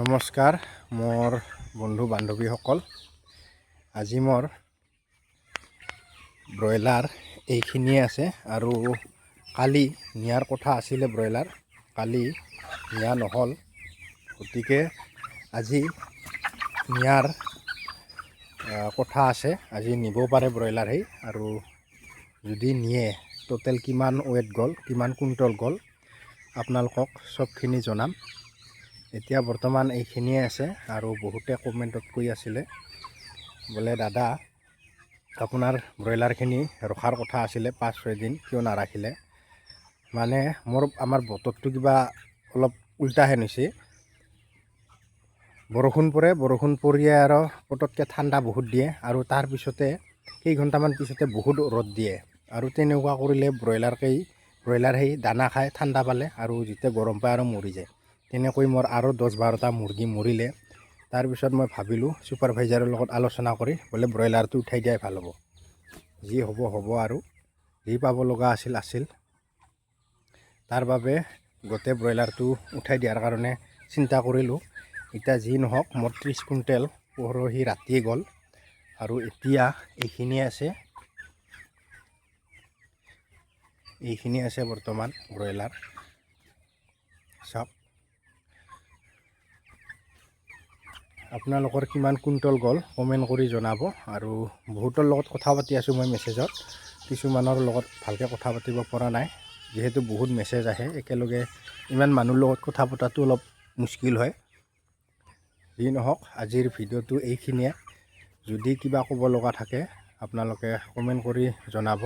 নমস্কাৰ মোৰ বন্ধু বান্ধৱীসকল। আজি মোৰ ব্ৰইলাৰ এইখিনিয়ে আছে আৰু কালি নিয়াৰ কথা আছিলে ব্ৰইলাৰ, কালি নিয়া নহ'ল, গতিকে আজি নিয়াৰ কথা আছে। আজি নিব পাৰে ব্ৰইলাৰ সেই, আৰু যদি নিয়ে টোটেল কিমান ৱেট গ'ল, কিমান কুইণ্টল গ'ল আপোনালোকক চবখিনি জনাম। এতিয়া বৰ্তমান এইখিনিয়ে আছে আৰু বহুতে কমেণ্টত কৈ আছিলে বোলে দাদা আপোনাৰ ব্ৰইলাৰখিনি ৰখাৰ কথা আছিলে 5-6 দিন, কিয় নাৰাখিলে? মানে আমাৰ বতৰটো কিবা অলপ উল্টাহেন হৈছে। বৰষুণ পৰে, বৰষুণ পৰিয়ে আৰু পটককৈ ঠাণ্ডা বহুত দিয়ে আৰু তাৰপিছতে কেইঘণ্টামান পিছতে বহুত ৰ'দ দিয়ে, আৰু তেনেকুৱা কৰিলে ব্ৰইলাৰ সেই দানা খাই ঠাণ্ডা পালে আৰু যেতিয়া গৰম পায় আৰু মৰি যায়। তেনেকৈ মোৰ আৰু 10-12টা মুৰ্গী মৰিলে। তাৰপিছত মই ভাবিলোঁ ছুপাৰভাইজাৰৰ লগত আলোচনা কৰি বোলে ব্ৰইলাৰটো উঠাই দিয়াই ভাল হ'ব। যি হ'ব হ'ব, আৰু যি পাব লগা আছিল। তাৰ বাবে গোটেই ব্ৰইলাৰটো উঠাই দিয়াৰ কাৰণে চিন্তা কৰিলোঁ। এতিয়া যি নহওক, মোৰ 30 কুইণ্টেল পৰহি ৰাতিয়ে গ'ল আৰু এতিয়া এইখিনি আছে বৰ্তমান ব্ৰইলাৰ। চাওক আপোনালোকৰ কিমান কুইণ্টল গ'ল কমেণ্ট কৰি জনাব। আৰু বহুতৰ লগত কথা পাতি আছোঁ মই মেছেজত, কিছুমানৰ লগত ভালকৈ কথা পাতিব পৰা নাই, যিহেতু বহুত মেছেজ আহে একেলগে, ইমান মানুহৰ লগত কথা পতাটো অলপ মুস্কিল হয়। যি নহওক, আজিৰ ভিডিঅ'টো এইখিনিয়ে। যদি কিবা ক'ব লগা থাকে আপোনালোকে কমেণ্ট কৰি জনাব।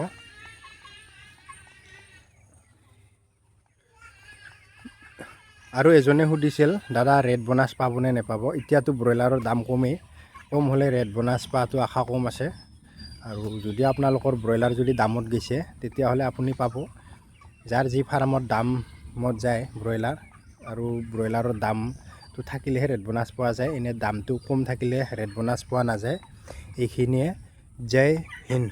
আৰু এজনে সুধিছিল দাদা ৰেড বোনাছ পাবনে নেপাব? এতিয়াতো ব্ৰইলাৰৰ দাম কম হ'লে ৰেড বোনাছ পোৱাটো আশা কম আছে। আৰু যদি আপোনালোকৰ ব্ৰইলাৰ যদি দামত গৈছে তেতিয়াহ'লে আপুনি পাব। যাৰ যি ফাৰ্মত দামত যায় ব্ৰইলাৰ, আৰু ব্ৰইলাৰৰ দামটো থাকিলেহে ৰেড বোনাছ পোৱা যায়, এনে দামটো কম থাকিলে ৰেড বোনাছ পোৱা নাযায়। এইখিনিয়ে। জয় হিন্দ।